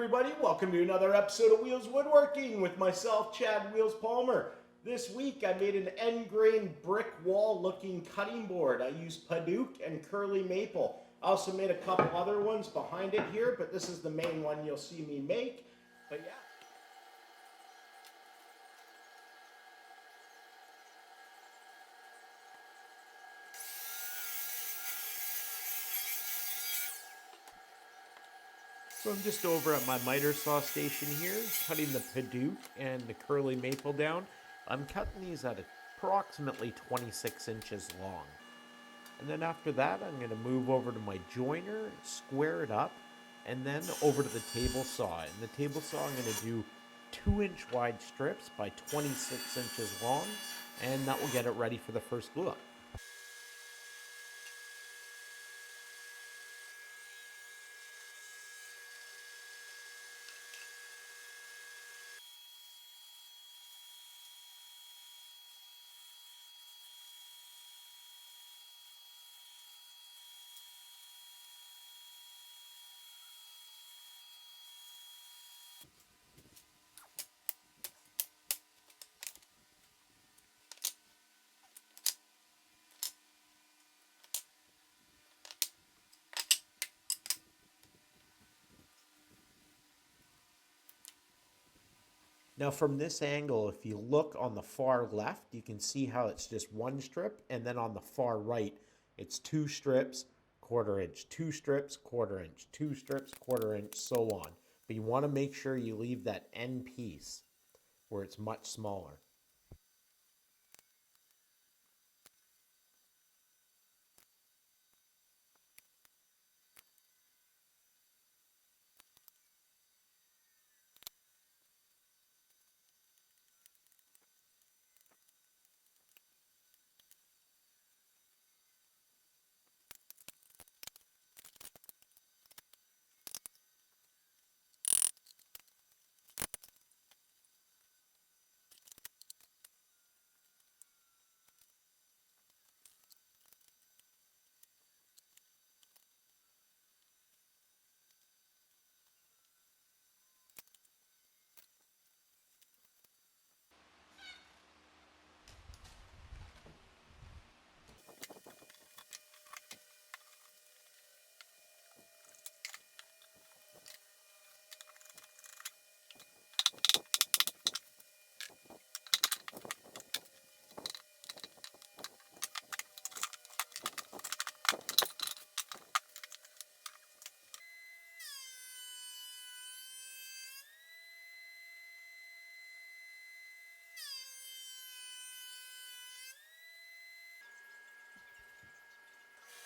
everybody. Welcome to another episode of Wheels Woodworking with myself, Chad Wheels Palmer. This week I made an end grain brick wall looking cutting board. I used Padauk and curly maple. I also made a couple other ones behind it here, but this is the main one you'll see me make. But yeah. So I'm just over at my miter saw station here, cutting the Padauk and the curly maple down. I'm cutting these at approximately 26 inches long. And then after that, I'm going to move over to my joiner, square it up, and then over to the table saw. And the table saw, I'm going to do 2-inch wide strips by 26 inches long, and that will get it ready for the first glue up. Now from this angle, if you look on the far left, you can see how it's just one strip, and then on the far right, it's 2 strips, quarter inch, 2 strips, quarter inch, 2 strips, quarter inch, so on. But you want to make sure you leave that end piece where it's much smaller.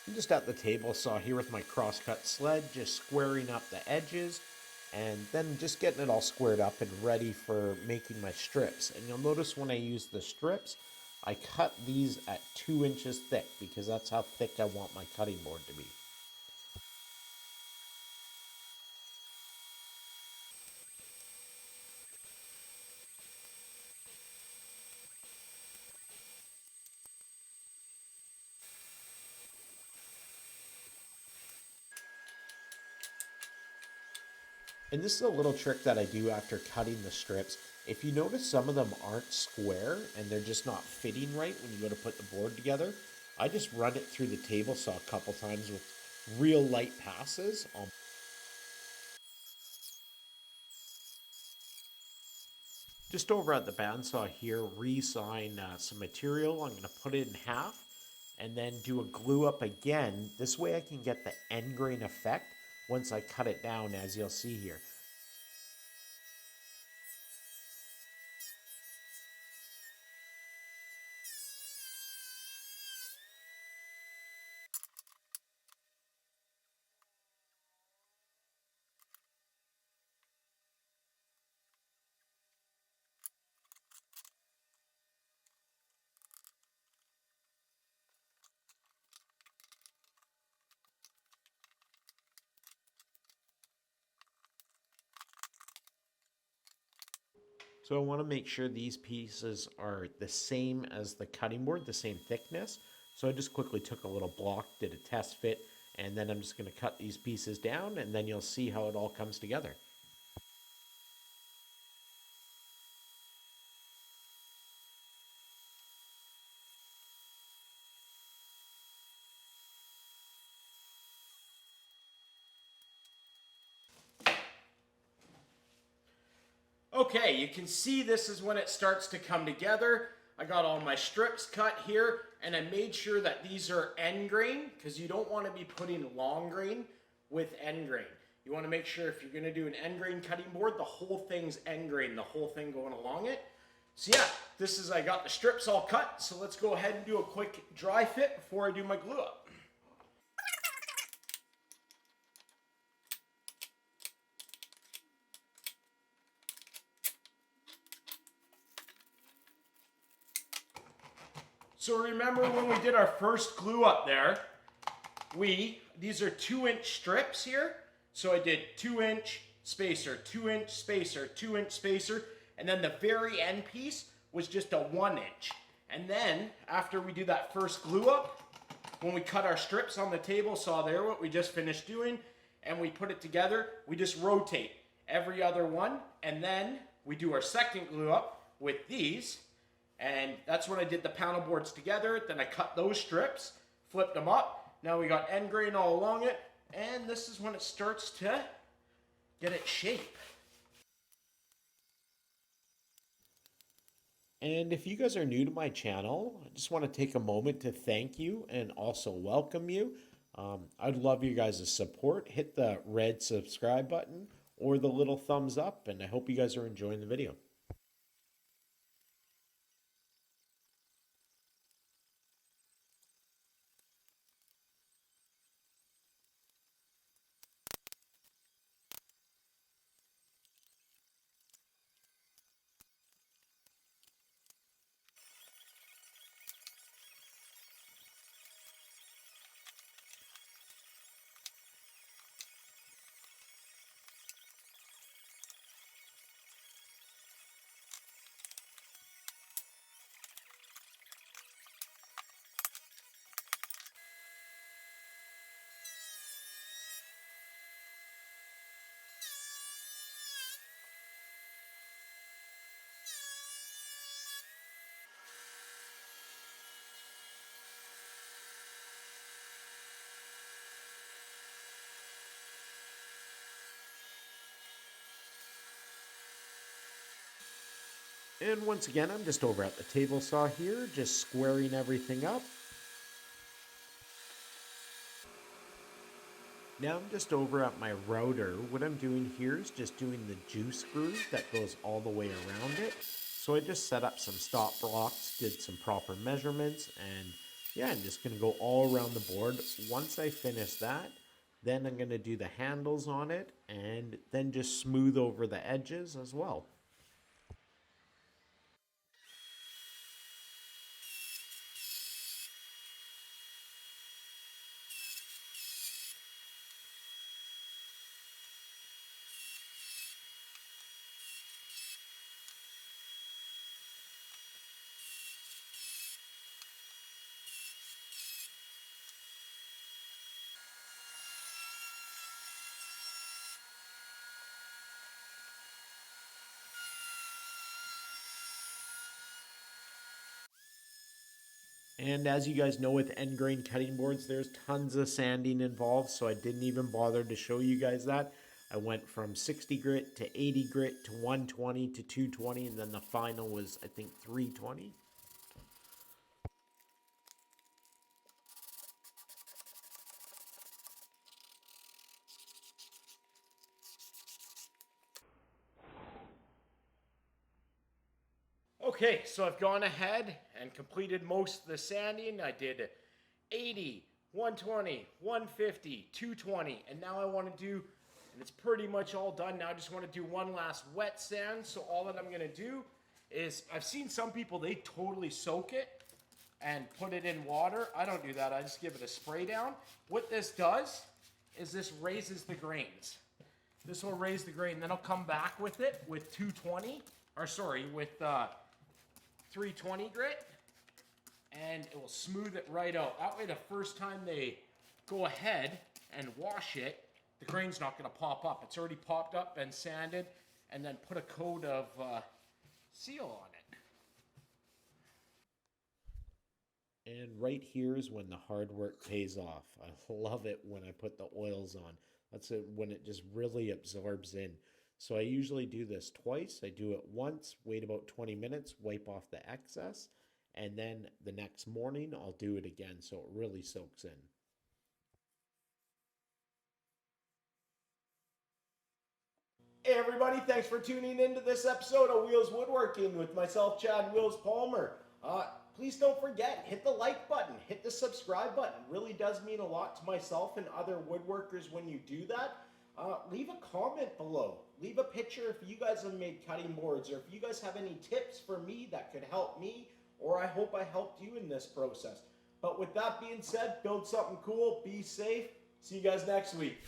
I'm just at the table saw here with my crosscut sled, just squaring up the edges and then just getting it all squared up and ready for making my strips. And you'll notice when I use the strips, I cut these at 2 inches thick because that's how thick I want my cutting board to be. And this is a little trick that I do after cutting the strips. If you notice some of them aren't square and they're just not fitting right when you go to put the board together, I just run it through the table saw a couple times with real light passes. Just over at the bandsaw here, re-sawing some material. I'm going to put it in half and then do a glue up again. This way I can get the end grain effect once I cut it down, as you'll see here. So I want to make sure these pieces are the same as the cutting board, the same thickness. So I just quickly took a little block, did a test fit, and then I'm just going to cut these pieces down, and then you'll see how it all comes together. Okay, you can see this is when it starts to come together. I got all my strips cut here, and I made sure that these are end grain, because you don't want to be putting long grain with end grain. You want to make sure if you're going to do an end grain cutting board, the whole thing's end grain, the whole thing going along it. So yeah, I got the strips all cut, so let's go ahead and do a quick dry fit before I do my glue up. So remember when we did our first glue up there, these are 2-inch strips here. So I did 2-inch spacer, 2-inch spacer, 2-inch spacer, and then the very end piece was just a 1-inch. And then after we do that first glue up, when we cut our strips on the table, saw there what we just finished doing, and we put it together, we just rotate every other one, and then we do our second glue up with these, and that's when I did the panel boards together. Then I cut those strips, flipped them up. Now we got end grain all along it, and this is when it starts to get its shape. And if you guys are new to my channel, I just want to take a moment to thank you and also welcome you. I'd love you guys' support. Hit the red subscribe button or the little thumbs up, and I hope you guys are enjoying the video. And once again, I'm just over at the table saw here, just squaring everything up. Now I'm just over at my router. What I'm doing here is just doing the juice groove that goes all the way around it. So I just set up some stop blocks, did some proper measurements, and yeah, I'm just gonna go all around the board. Once I finish that, then I'm gonna do the handles on it and then just smooth over the edges as well. And as you guys know, with end grain cutting boards, there's tons of sanding involved, so I didn't even bother to show you guys that. I went from 60 grit to 80 grit to 120 to 220, and then the final was, I think, 320. Okay, so I've gone ahead and completed most of the sanding. I did 80, 120, 150, 220, and now I want to do, and it's pretty much all done. Now I just want to do one last wet sand. So all that I'm going to do is, I've seen some people, they totally soak it and put it in water. I don't do that. I just give it a spray down. What this does is this raises the grains. This will raise the grain. Then I'll come back with it with 220, or sorry, with 320 grit, and it will smooth it right out. That way the first time they go ahead and wash it, the grain's not going to pop up. It's already popped up and sanded, and then put a coat of seal on it. And right here is when the hard work pays off. I love it when I put the oils on. That's it, when it just really absorbs in. So I usually do this twice. I do it once, wait about 20 minutes, wipe off the excess, and then the next morning I'll do it again so it really soaks in. Hey everybody, thanks for tuning into this episode of Wheels Woodworking with myself, Chad Wheels Palmer. Please don't forget, hit the like button, hit the subscribe button. It really does mean a lot to myself and other woodworkers when you do that. Leave a comment below. Leave a picture if you guys have made cutting boards, or if you guys have any tips for me that could help me, or I hope I helped you in this process. But with that being said, build something cool, be safe. See you guys next week.